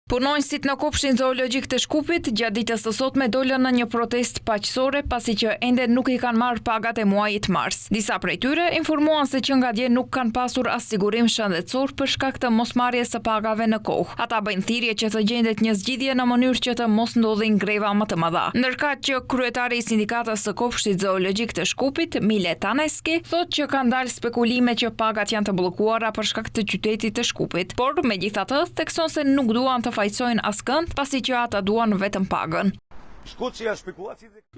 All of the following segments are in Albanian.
Punonjësit në kopshtin zoologjik të Shkupit gjatë ditës së sotme dolën në një protestë paqësore pasi që ende nuk i kanë marrë pagat e muajit mars. Disa prej tyre informuan se që nga dje nuk kanë pasur as sigurim shëndetësor për shkak të mosmarrjes së pagave në kohë. Ata bëjnë thirrje që të gjendet një zgjidhje në mënyrë që të mos ndodhin greva më të mëdha. Ndërkaq që kryetari i sindikatës së kopshtit zoologjik të Shkupit, Mile Taneski, thotë që kanë dalë spekulime që pagat janë të bllokuara për shkak të qytetit të Shkupit, por megjithatë thekson se nuk duan të fajsojnë askënd pasi që ata duan vetëm pagën.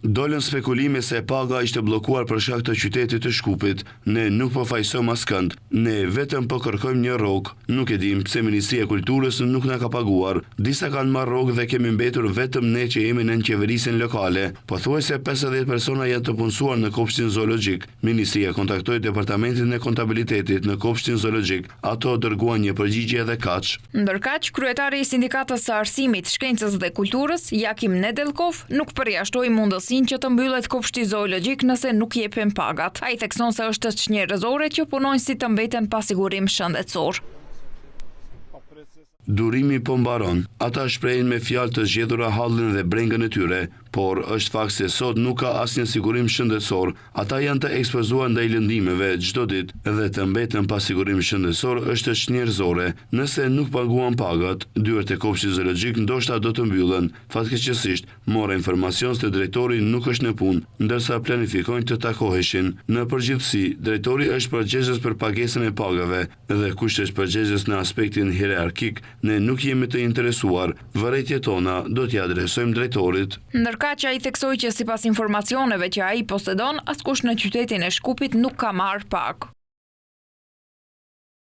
Dolën spekulime se paga ishte bllokuar për shkak të qytetit të Shkupit. Ne nuk po fajsojmë askënd. Ne vetëm po kërkojmë një rrogë. Nuk e dim pse Ministria e Kulturës nuk na ka paguar. Disa kanë marrë rrogë dhe kemi mbetur vetëm ne që jemi në qeverisin lokale. Pothuajse 50 persona janë të punësuar në kopshtin zoologjik. Ministria kontaktoi departamentin e kontabilitetit në kopshtin zoologjik. Ato dërguan një përgjigje dhe kaq. Ndërkaq, kryetari i sindikatës së arsimit, shkencës dhe kulturës, Jakim Nedelkov, nuk përjashtoi mundësinë që të mbyllet kopshti zoologjik nëse nuk jepen pagat. Ai thekson se është çnjerëzore që punonjësit të mbeten pa sigurim shëndetësor. Durimi po mbaron. Ata shprehin me fjalë të zgjedhura hallën dhe brengën e tyre, por është fakt se sot nuk ka asnjë sigurim shëndetësor. Ata janë të ekspozuar ndaj lëndimeve çdo ditë dhe të mbeten pa sigurim shëndetësor është çnjerëzore. Nëse nuk paguan pagat, dyert e kopshtit zoologjik ndoshta do të mbyllen. Fatkeqësisht, mora informacion se drejtori nuk është në punë, ndërsa planifikojnë të takoheshin. Në përgjithësi, drejtori është përgjegjës për pagesën e pagave dhe kush është përgjegjës në aspektin hierarkik, ne nuk jemi të interesuar. Vërejtjet tona do t'i adresojmë drejtorit. Ndërkaq ai theksoi që sipas informacioneve që ai posedon, askush në qytetin e Shkupit nuk ka marrë pagë.